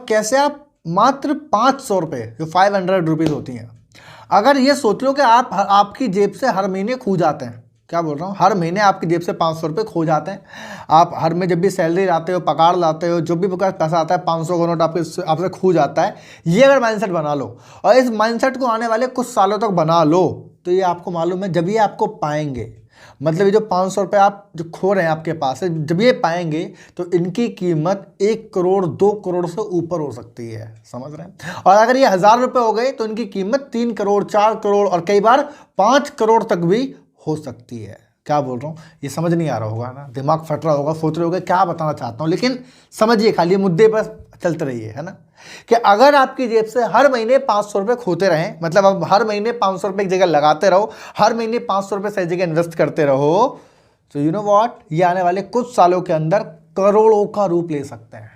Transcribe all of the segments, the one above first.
और कैसे आप मात्र 500 रुपये जो 500 रुपीज़ होती हैं, अगर ये सोच लो कि आप आपकी जेब से हर महीने खो जाते हैं, क्या बोल रहा हूँ, हर महीने आपकी जेब से 500 रुपये खो जाते हैं। आप हर में जब भी सैलरी लाते हो, पगार लाते हो, जो भी पैसा आता है 500 का नोट आपसे खो जाता है। ये अगर माइंडसेट बना लो और इस माइंडसेट को आने वाले कुछ सालों तक बना लो, तो ये आपको मालूम है जब ये आपको पाएंगे, मतलब ये जो 500 रुपये आप जो खो रहे हैं आपके पास है, जब ये पाएंगे तो इनकी कीमत 1 करोड़ 2 करोड़ से ऊपर हो सकती है, समझ रहे हैं। और अगर ये 1000 रुपये हो गए तो इनकी कीमत 3 करोड़ 4 करोड़ और कई बार 5 करोड़ तक भी हो सकती है। क्या बोल रहा हूँ, ये समझ नहीं आ रहा होगा ना, दिमाग फट रहा होगा, सोच रहे होगा क्या बताना चाहता हूँ, लेकिन समझिए, खाली मुद्दे पर चलते रहिए, है ना, कि अगर आपकी जेब से हर महीने 500 रुपये खोते रहें, मतलब अब हर महीने 500 रुपये एक जगह लगाते रहो, हर महीने 500 रुपये सही जगह इन्वेस्ट करते रहो, तो यू नो व्हाट, ये आने वाले कुछ सालों के अंदर करोड़ों का रूप ले सकते हैं।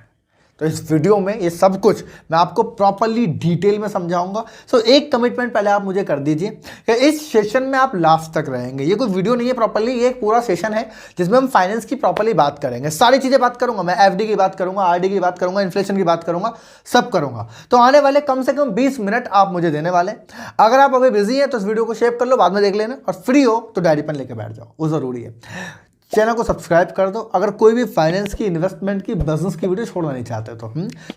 तो इस वीडियो में ये सब कुछ मैं आपको प्रॉपरली डिटेल में समझाऊंगा। सो एक कमिटमेंट पहले आप मुझे कर दीजिए कि इस सेशन में आप लास्ट तक रहेंगे। ये कोई वीडियो नहीं है प्रॉपरली, ये एक पूरा सेशन है जिसमें हम फाइनेंस की प्रॉपरली बात करेंगे, सारी चीजें बात करूंगा मैं, एफडी की बात करूंगा, आरडी की बात करूंगा, इन्फ्लेशन की बात करूंगा, सब करूंगा। तो आने वाले कम से कम 20 मिनट आप मुझे देने वाले। अगर आप अभी बिजी हैं तो इस वीडियो को शेयर कर लो, बाद में देख लेना, और फ्री हो तो डायरी पेन लेके बैठ जाओ, वो जरूरी है। चैनल को सब्सक्राइब कर दो, अगर कोई भी फाइनेंस की, इन्वेस्टमेंट की, बिजनेस की वीडियो छोड़ना नहीं चाहते तो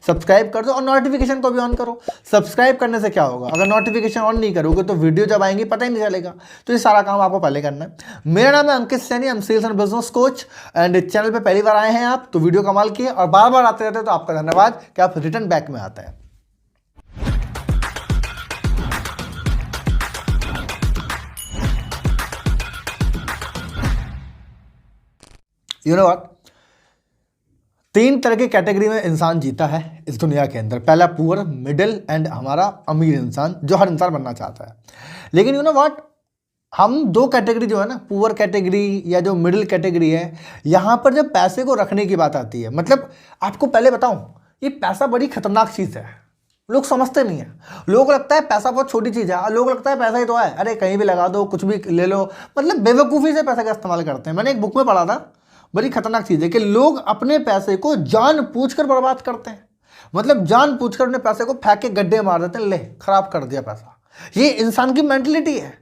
सब्सक्राइब कर दो और नोटिफिकेशन को भी ऑन करो। सब्सक्राइब करने से क्या होगा, अगर नोटिफिकेशन ऑन नहीं करोगे तो वीडियो जब आएंगी पता ही नहीं चलेगा। तो ये सारा काम आपको पहले करना है। मेरा नाम है Ankit Saini, I am sales and business coach, and channel पर पहली बार आए हैं आप तो वीडियो कमाल किए और बार बार आते रहते हैं, तो आपका धन्यवाद कि आप रिटर्न बैक में आते हैं। यू नो व्हाट, 3 तरह की कैटेगरी में इंसान जीता है इस दुनिया के अंदर। पहला पुअर, मिडिल एंड हमारा अमीर इंसान, जो हर इंसान बनना चाहता है। लेकिन यू नो व्हाट, हम 2 कैटेगरी जो है ना, पुअर कैटेगरी या जो मिडिल कैटेगरी है, यहां पर जब पैसे को रखने की बात आती है, मतलब आपको पहले बताऊं, ये पैसा बड़ी खतरनाक चीज है, लोग समझते नहीं है। लोगों को लगता है पैसा बहुत छोटी चीज है, लोगों को लगता है पैसा ही तो है, अरे कहीं भी लगा दो, कुछ भी ले लो, मतलब बेवकूफ़ी से पैसा का इस्तेमाल करते हैं। मैंने एक बुक में पढ़ा था, बड़ी खतरनाक चीज है कि लोग अपने पैसे को जानबूझकर बर्बाद करते हैं, मतलब जानबूझकर अपने पैसे को फेंक के गड्ढे मार देते हैं, ले खराब कर दिया पैसा। ये इंसान की मेंटलिटी है।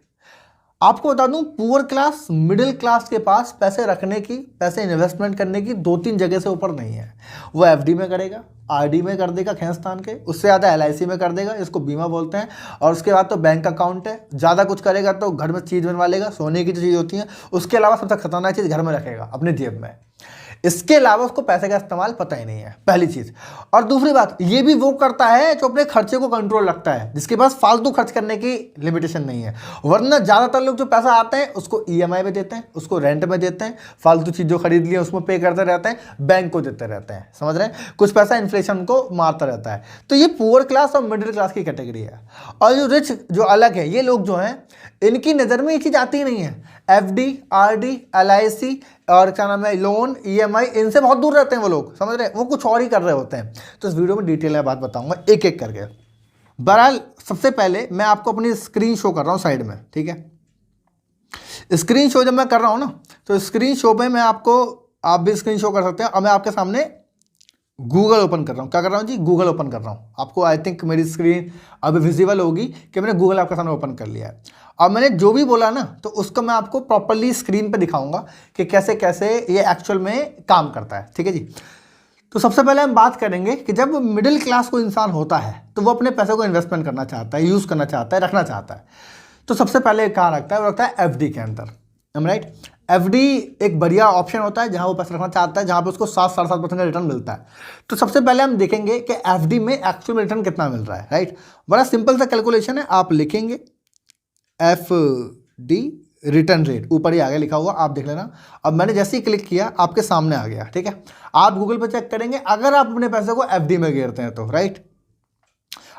आपको बता दूं, पुअर क्लास, मिडिल क्लास के पास पैसे रखने की, पैसे इन्वेस्टमेंट करने की 2-3 जगह से ऊपर नहीं है। वो एफडी में करेगा, आरडी में कर देगा खींचतान के, उससे ज़्यादा एलआईसी में कर देगा, इसको बीमा बोलते हैं, और उसके बाद तो बैंक अकाउंट है। ज़्यादा कुछ करेगा तो घर में चीज़ बनवा लेगा, सोने की जो चीज़ होती है। उसके अलावा सबसे खतरनाक चीज़ घर में रखेगा, अपनी जेब में। इसके अलावा उसको पैसे का इस्तेमाल पता ही नहीं है, पहली चीज। और दूसरी बात, ये भी वो करता है जो अपने खर्चे को कंट्रोल रखता है, जिसके पास फालतू खर्च करने की लिमिटेशन नहीं है। वरना ज्यादातर लोग जो पैसा आते हैं उसको ईएमआई में देते हैं, उसको रेंट में देते हैं, फालतू चीज जो खरीद ली है उसमें पे करते रहते हैं, बैंक को देते रहते हैं, समझ रहे हैं। कुछ पैसा इन्फ्लेशन को मारता रहता है। तो ये पुअर क्लास और मिडिल क्लास की कैटेगरी है। और जो रिच, जो अलग है, ये लोग जो हैं, इनकी नजर में ये चीज आती ही नहीं है। एफडी, आरडी, एलआईसी और क्या नाम है, लोन, ईएमआई, इनसे बहुत दूर रहते हैं वो लोग, समझ रहे हैं। वो कुछ और ही कर रहे होते हैं। तो इस वीडियो में डिटेल में बात बताऊंगा एक एक करके। बहरहाल सबसे पहले मैं आपको अपनी स्क्रीन शो कर रहा हूँ साइड में, ठीक है। स्क्रीन शो जब मैं कर रहा हूँ ना, तो स्क्रीन शो पे मैं आपको, आप भी स्क्रीन शो कर सकते हैं। और मैं आपके सामने गूगल ओपन कर रहा हूँ। क्या कर रहा हूँ जी, गूगल ओपन कर रहा हूँ। आपको आई थिंक मेरी स्क्रीन अभी विजिबल होगी कि मैंने गूगल आपके सामने ओपन कर लिया है। और मैंने जो भी बोला ना, तो उसका मैं आपको प्रॉपरली स्क्रीन पे दिखाऊंगा कि कैसे कैसे ये एक्चुअल में काम करता है, ठीक है जी। तो सबसे पहले हम बात करेंगे कि जब मिडिल क्लास को इंसान होता है तो वो अपने पैसे को इन्वेस्टमेंट करना चाहता है, यूज़ करना चाहता है, रखना चाहता है। तो सबसे पहले कहाँ रखता है, वो रखता है एफडी के अंदर, राइट। एफडी एक बढ़िया ऑप्शन होता है जहां वो पैसा रखना चाहता है, जहां पे उसको 7-7.5% का रिटर्न मिलता है। तो सबसे पहले हम देखेंगे कि एफडी में एक्चुअल में रिटर्न कितना मिल रहा है, राइट। बड़ा सिंपल सा कैलकुलेशन है, आप लिखेंगे एफडी रिटर्न रेट, ऊपर ही आगे लिखा हुआ, आप देख लेना। अब मैंने जैसे ही क्लिक किया आपके सामने आ गया, ठीक है। आप गूगल पर चेक करेंगे, अगर आप अपने पैसे को एफडी में गिरते हैं तो, राइट।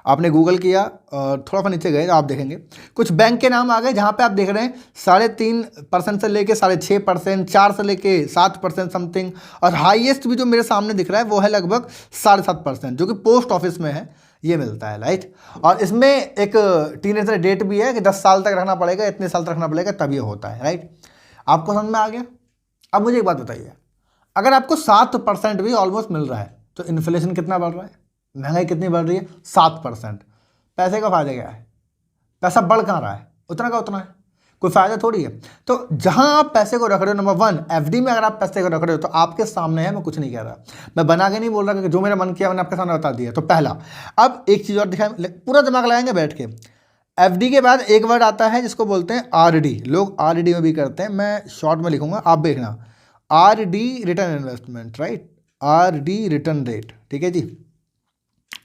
आपने गूगल किया और थोड़ा सा नीचे गए तो आप देखेंगे कुछ बैंक के नाम आ गए, जहां पे आप देख रहे हैं 3.5% से लेके 6.5%, 4 से लेके 7% समथिंग, और हाईएस्ट भी जो मेरे सामने दिख रहा है वो है लगभग 7.5%, जो कि पोस्ट ऑफिस में है, ये मिलता है, राइट। और इसमें एक टीनेजर डेट भी है कि 10 साल तक रखना पड़ेगा, इतने साल तक रखना पड़ेगा, तब ये होता है, राइट। आपको समझ में आ गया। अब मुझे एक बात बताइए, अगर आपको 7% भी ऑलमोस्ट मिल रहा है तो इन्फ्लेशन कितना बढ़ रहा है, महंगाई कितनी बढ़ रही है? 7%। पैसे का फायदा क्या है? पैसा बढ़ कहाँ रहा है? उतना का उतना है, कोई फायदा थोड़ी है। तो जहां आप पैसे को रख रहे हो, नंबर 1 एफडी में अगर आप पैसे को रख रहे हो तो आपके सामने है, मैं कुछ नहीं कह रहा, मैं बना के नहीं बोल रहा कि जो मेरा मन किया मैंने आपके सामने बता दिया। तो पहला, अब एक चीज़ और दिखाएं, पूरा दिमाग लगाएंगे बैठ के। एफडी के बाद एक वर्ड आता है जिसको बोलते हैं आरडी, लोग आरडी में भी करते हैं, मैं शॉर्ट में लिखूंगा, आप देखना, RD return investment, right, RD return rate, ठीक है जी,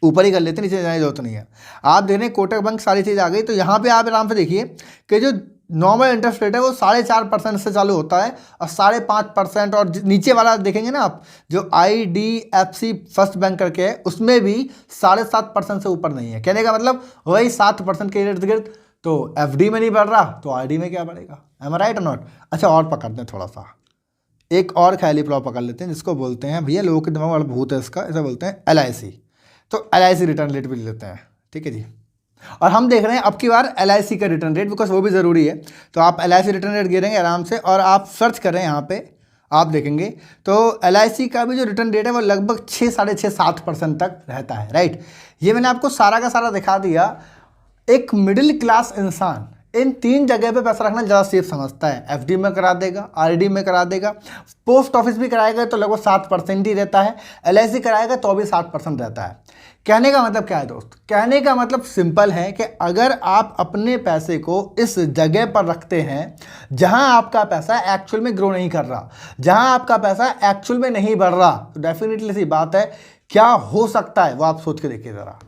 ऊपर ही कर लेते हैं, नीचे जाने की जरूरत नहीं है। आप देख रहे हैं कोटक बैंक सारी चीज़ आ गई, तो यहाँ पे आप आराम से देखिए कि जो नॉर्मल इंटरेस्ट रेट है वो 4.5% से चालू होता है और 5.5%, और नीचे वाला देखेंगे ना आप, जो IDFC फर्स्ट बैंक करके है, उसमें भी 7.5% से ऊपर नहीं है। कहने का मतलब वही 7% के इर्द गिर्द। तो FD में नहीं बढ़ रहा तो RD में क्या बढ़ेगा? एम आई राइट और नॉट? अच्छा, और पकड़ते हैं थोड़ा सा, एक और ख्याली पुलाव पकड़ लेते हैं जिसको बोलते हैं, भैया लोगों के दिमाग वाला भूत है इसका, इसे बोलते हैं LIC। तो LIC रिटर्न रेट भी लेते हैं, ठीक है जी। और हम देख रहे हैं अब की बार LIC का रिटर्न रेट, बिकॉज वो भी ज़रूरी है। तो आप LIC रिटर्न रेट गिरेंगे आराम से और आप सर्च कर रहे हैं यहाँ पे, आप देखेंगे तो LIC का भी जो रिटर्न रेट है वो लगभग 6, 6.5, 7% तक रहता है, राइट। ये मैंने आपको सारा का सारा दिखा दिया। एक मिडिल क्लास इंसान इन 3 जगह पे पैसा रखना ज़्यादा सेफ समझता है। FD में करा देगा, RD में करा देगा, पोस्ट ऑफिस भी कराएगा तो लगभग 7% ही रहता है, LIC कराएगा तो भी 7% रहता है। कहने का मतलब क्या है दोस्त? कहने का मतलब सिंपल है कि अगर आप अपने पैसे को इस जगह पर रखते हैं जहां आपका पैसा एक्चुअल में ग्रो नहीं कर रहा, जहां आपका पैसा एक्चुअल में नहीं बढ़ रहा, तो डेफिनेटली सी बात है, क्या हो सकता है वो आप सोच के देखिए ज़रा।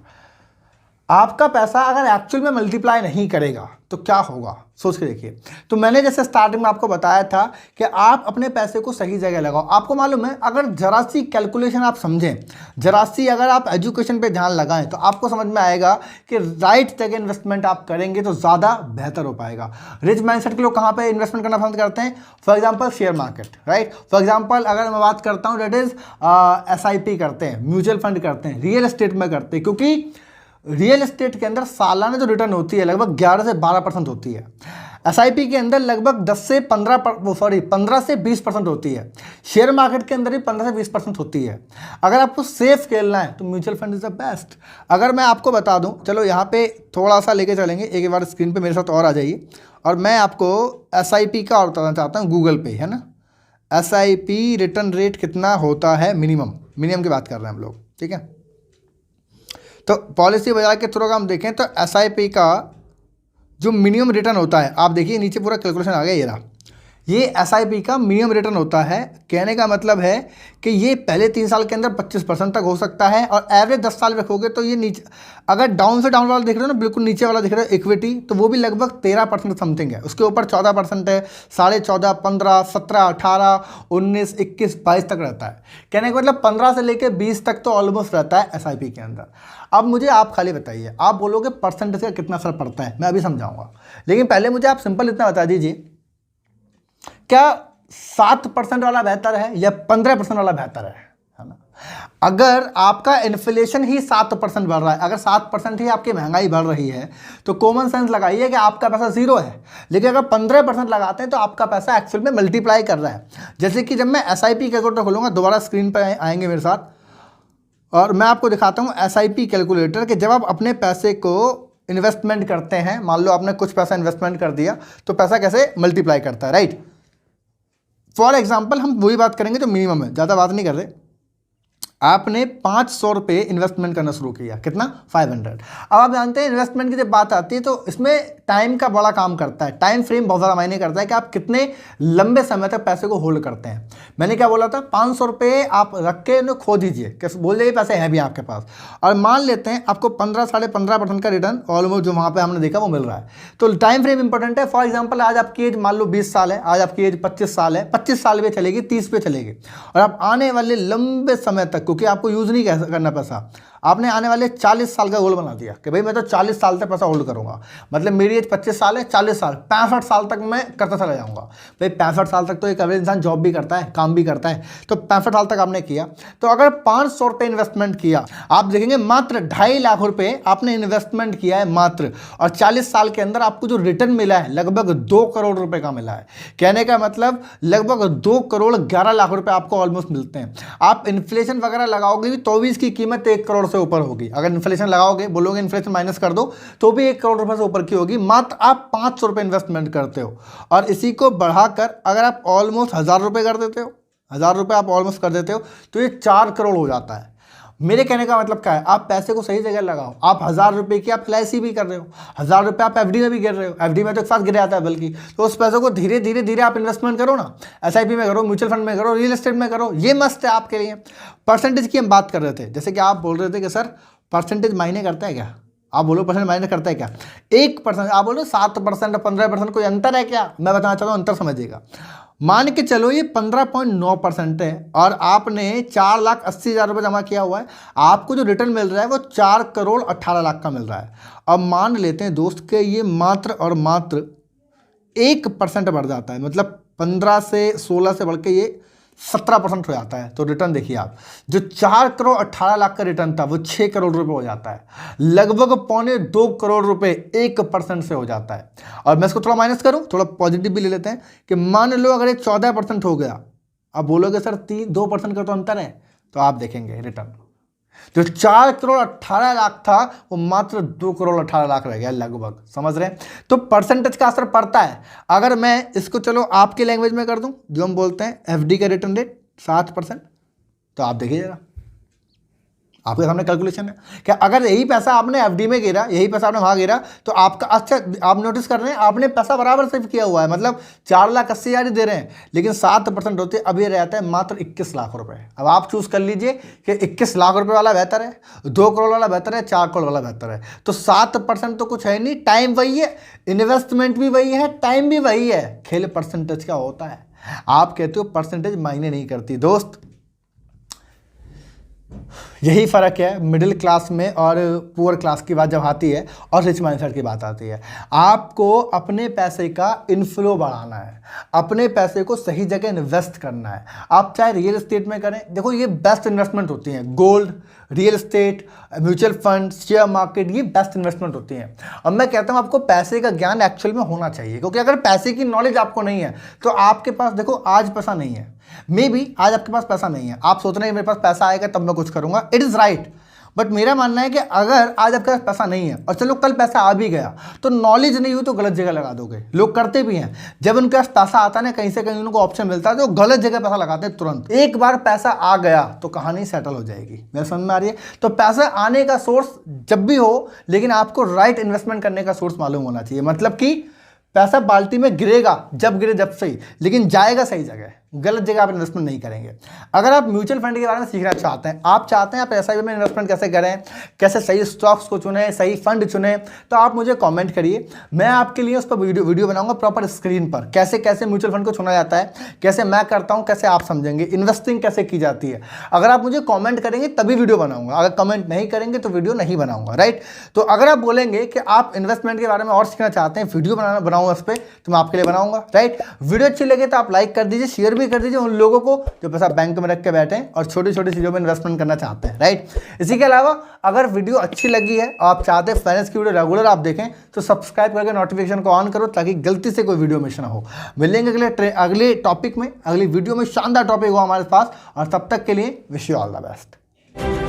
आपका पैसा अगर एक्चुअल में मल्टीप्लाई नहीं करेगा तो क्या होगा, सोच के देखिए। तो मैंने जैसे स्टार्टिंग में आपको बताया था कि आप अपने पैसे को सही जगह लगाओ। आपको मालूम है, अगर जरा सी कैलकुलेशन आप समझें, जरा सी अगर आप एजुकेशन पे ध्यान लगाएं, तो आपको समझ में आएगा कि राइट जगह इन्वेस्टमेंट आप करेंगे तो ज़्यादा बेहतर हो पाएगा। रिच माइंडसेट के लोग कहाँ पर इन्वेस्टमेंट करना पसंद करते हैं? For example share market, right. For example अगर मैं बात करता हूँ, डेट इज़ SIP करते हैं, म्यूचुअल फंड करते हैं, रियल एस्टेट में करते हैं, क्योंकि रियल एस्टेट के अंदर सालाना जो रिटर्न होती है लगभग 11 से 12% होती है। SIP के अंदर लगभग 15 से 20% होती है। शेयर मार्केट के अंदर भी 15 से 20% होती है। अगर आपको सेफ खेलना है तो mutual fund is the best. अगर मैं आपको बता दूं, चलो यहाँ पे थोड़ा सा लेके चलेंगे, एक बार स्क्रीन पे मेरे साथ और आ जाइए, और मैं आपको SIP का और बताना चाहता हूँ। गूगल पे है ना, SIP रिटर्न रेट कितना होता है, मिनिमम की बात कर रहे हैं हम लोग, ठीक है। तो पॉलिसी बाजार के थ्रू हम देखें तो SIP का जो मिनिमम रिटर्न होता है, आप देखिए नीचे पूरा कैलकुलेशन आ गया, ये रहा, ये SIP का मिनिमम रिटर्न होता है। कहने का मतलब है कि ये पहले 3 साल के अंदर 25% तक हो सकता है, और एवरेज 10 साल रखोगे तो ये नीचे, अगर डाउन से डाउन वाला देख रहे हो ना, बिल्कुल नीचे वाला देख रहे हो इक्विटी, तो वो भी लगभग 13% समथिंग है। उसके ऊपर 14% है, 14.5, 15, 17, 18, 19, 21, 22 तक रहता है। कहने का मतलब 15 से लेकर 20 तक तो ऑलमोस्ट रहता है SIP के अंदर। अब मुझे आप खाली बताइए, आप बोलोगे परसेंटेज का कितना असर पड़ता है, मैं अभी समझाऊंगा, लेकिन पहले मुझे आप सिंपल इतना बता दीजिए, क्या 7% वाला बेहतर है या 15% वाला बेहतर है ना? अगर आपका इन्फ्लेशन ही 7% बढ़ रहा है, अगर 7% ही आपकी महंगाई बढ़ रही है, तो कॉमन सेंस लगाइए कि आपका पैसा 0 है। लेकिन अगर 15% लगाते हैं तो आपका पैसा एक्चुअल में मल्टीप्लाई कर रहा है। जैसे कि जब मैं SIP कैलकुलेटर खोलूंगा, दोबारा स्क्रीन पर आएंगे मेरे साथ, और मैं आपको दिखाता हूँ SIP कैलकुलेटर, कि जब आप अपने पैसे को इन्वेस्टमेंट करते हैं, मान लो आपने कुछ पैसा इन्वेस्टमेंट कर दिया, तो पैसा कैसे मल्टीप्लाई करता है, राइट। फॉर एग्जाम्पल हम वही बात करेंगे जो मिनिमम है, ज़्यादा बात नहीं कर रहे। आपने 500 रुपये इन्वेस्टमेंट करना शुरू किया, कितना? 500। अब आप जानते हैं इन्वेस्टमेंट की जब बात आती है तो इसमें टाइम का बड़ा काम करता है, टाइम फ्रेम बहुत ज़्यादा मायने करता है कि आप कितने लंबे समय तक पैसे को होल्ड करते हैं। मैंने क्या बोला था, 500 रुपये आप रख के उन्हें खो दीजिए, कैसे बोल जाइए पैसे हैं भी आपके पास, और मान लेते हैं आपको 15-15.5% का रिटर्न ऑलमोस्ट जो वहाँ पर हमने देखा वो मिल रहा है। तो टाइम फ्रेम इंपॉर्टेंट है। फॉर एग्जाम्पल आज आपकी एज मान लो 20 साल है, आज आपकी एज 25 साल है, 25 साल पे चलेगी, 30 पे चलेगी, और आप आने वाले लंबे समय तक, क्योंकि आपको यूज़ नहीं करना पैसा, आपने आने वाले 40 साल का गोल बना दिया कि भाई मैं तो 40 साल तक पैसा होल्ड करूंगा। मतलब मेरी एज 25 साल है, 40 साल, 65 साल तक मैं करता चला जाऊंगा। भाई 65 साल तक तो एक एवरेज इंसान जॉब भी करता है, काम भी करता है, तो 65 साल तक आपने किया। तो अगर 500 रुपये इन्वेस्टमेंट किया, आप देखेंगे मात्र 2.5 लाख रुपये आपने इन्वेस्टमेंट किया है मात्र, और 40 साल के अंदर आपको जो रिटर्न मिला है लगभग 2 करोड़ रुपये का मिला है। कहने का मतलब लगभग 2 करोड़ 11 लाख रुपये आपको ऑलमोस्ट मिलते हैं। आप इन्फ्लेशन वगैरह अगर लगाओगे भी तो भी इसकी कीमत 1 करोड़ से ऊपर होगी। अगर इन्फ्लेशन लगाओगे, बोलोगे इन्फ्लेशन माइनस कर दो, तो भी 1 करोड़ रुपए से ऊपर की होगी। मात्र आप 500 रुपये इन्वेस्टमेंट करते हो और इसी को बढ़ाकर अगर आप ऑलमोस्ट 1000 रुपये कर देते हो, 1000 रुपये आप ऑलमोस्ट कर देते हो, तो ये 4 करोड़ हो जाता है। मेरे कहने का मतलब क्या है, आप पैसे को सही जगह लगाओ। आप 1000 रुपये की आप LIC भी कर रहे हो, 1000 रुपये आप FD में भी गिर रहे हो, FD में तो एक साथ गिर जाता है बल्कि, तो उस पैसों को धीरे धीरे धीरे आप इन्वेस्टमेंट करो ना, SIP में करो, म्यूचुअल फंड में करो, रियल एस्टेट में करो, ये मस्त है आपके लिए। परसेंटेज की हम बात कर रहे थे, जैसे कि आप बोल रहे थे कि सर परसेंटेज मायने करता है क्या, आप बोलो परसेंट माइनस करता है क्या, 1%, आप बोलो 7% 15%, कोई अंतर है क्या? मैं बताना चाहता हूँ, अंतर समझिएगा। मान के चलो ये 15.9% है और आपने 4,80,000 रुपये जमा किया हुआ है, आपको जो रिटर्न मिल रहा है वो 4 करोड़ 18 लाख का मिल रहा है। अब मान लेते हैं दोस्त के ये मात्र और मात्र 1% बढ़ जाता है, मतलब 15 से 16 से बढ़ के ये 17% हो जाता है। तो रिटर्न देखिए आप, जो 4 करोड़ 18 लाख का रिटर्न था वो 6 करोड़ रुपए हो जाता है, लगभग 1.25 करोड़ रुपए 1% से हो जाता है। और मैं इसको थोड़ा माइनस करूं, थोड़ा पॉजिटिव भी ले लेते हैं कि मान लो अगर ये 14% हो गया, आप बोलोगे सर 2% का तो अंतर है, तो आप देखेंगे रिटर्न जो 4 करोड़ 18 लाख था वो मात्र 2 करोड़ 18 लाख रह गया लगभग, समझ रहे हैं? तो परसेंटेज का असर पड़ता है। अगर मैं इसको चलो आपके लैंग्वेज में कर दूं, जो हम बोलते हैं FD का रिटर्न रेट 7%, तो आप देखिए जरा, आपके सामने कैलकुलेशन है कि अगर यही पैसा आपने FD में गिरा, यही पैसा आपने वहाँ गिरा, तो आपका, अच्छा आप नोटिस कर रहे हैं आपने पैसा बराबर सेव किया हुआ है, मतलब 4,80,000 ही दे रहे हैं, लेकिन 7% होते अब ये रहता है मात्र 21 लाख रुपए। अब आप चूज कर लीजिए कि 21 लाख रुपए वाला बेहतर है, 2 करोड़ वाला बेहतर है, 4 करोड़ वाला बेहतर है। तो 7% तो कुछ है नहीं, टाइम वही है, इन्वेस्टमेंट भी वही है, टाइम भी वही है, खेल परसेंटेज का होता है। आप कहते हो परसेंटेज मायने नहीं करती, दोस्त यही फ़र्क है मिडिल क्लास में और पुअर क्लास की बात जब आती है और रिच माइंडसेट की बात आती है। आपको अपने पैसे का इनफ्लो बढ़ाना है, अपने पैसे को सही जगह इन्वेस्ट करना है। आप चाहे रियल एस्टेट में करें, देखो ये बेस्ट इन्वेस्टमेंट होती हैं, gold, real estate, mutual fund, share market, ये बेस्ट इन्वेस्टमेंट होती हैं। अब मैं कहता हूँ आपको पैसे का ज्ञान एक्चुअल में होना चाहिए, क्योंकि अगर पैसे की नॉलेज आपको नहीं है तो आपके पास, देखो आज पैसा नहीं है, मे बी आज आपके पास पैसा नहीं है, आप सोच रहे हैं मेरे पास पैसा आएगा तब मैं कुछ करूंगा, इट इज़ राइट, बट मेरा मानना है कि अगर आज आपके पास पैसा नहीं है और चलो कल पैसा आ भी गया, तो नॉलेज नहीं हुई तो गलत जगह लगा दोगे। लोग करते भी हैं, जब उनके पास पैसा आता है ना, कहीं से कहीं उनको ऑप्शन मिलता है तो गलत जगह पैसा लगाते हैं तुरंत। एक बार पैसा आ गया तो कहानी सेटल हो जाएगी, मेरे समझ में आ रही है? तो पैसा आने का सोर्स जब भी हो, लेकिन आपको राइट इन्वेस्टमेंट करने का सोर्स मालूम होना चाहिए। मतलब कि पैसा बाल्टी में गिरेगा, जब गिरे जब सही, लेकिन जाएगा सही जगह, गलत जगह आप इन्वेस्टमेंट नहीं करेंगे। अगर आप म्यूचुअल फंड के बारे में सीखना चाहते हैं, आप चाहते हैं आप SIP में इन्वेस्टमेंट कैसे करें, कैसे सही स्टॉक्स को चुनें, सही फंड चुनें, तो आप मुझे कमेंट करिए, मैं आपके लिए उस पर वीडियो बनाऊंगा प्रॉपर स्क्रीन पर, कैसे कैसे म्यूचुअल फंड को चुना जाता है, कैसे मैं करता हूं, कैसे आप समझेंगे, इन्वेस्टिंग कैसे की जाती है। अगर आप मुझे कॉमेंट करेंगे तभी वीडियो बनाऊंगा, अगर कमेंट नहीं करेंगे तो वीडियो नहीं बनाऊंगा, राइट? तो अगर आप बोलेंगे कि आप इन्वेस्टमेंट के बारे में और सीखना चाहते हैं, वीडियो बनाऊंगा उस पर, तो मैं आपके लिए बनाऊंगा, राइट? वीडियो अच्छी लगे तो आप लाइक कर दीजिए, शेयर भी कर दीजिए उन लोगों को जो पैसा बैंक में रख के बैठे हैं और छोटी छोटी चीजों में इन्वेस्टमेंट करना चाहते हैं, राइट? इसी के अलावा अगर वीडियो अच्छी लगी है और आप चाहते हैं फाइनेंस की वीडियो रेगुलर आप देखें, तो सब्सक्राइब करके नोटिफिकेशन को ऑन करो ताकि गलती से कोई वीडियो मिस ना हो। मिलेंगे अगले टॉपिक में, अगली वीडियो में शानदार टॉपिक हो हमारे पास, और तब तक के लिए wish you all the best.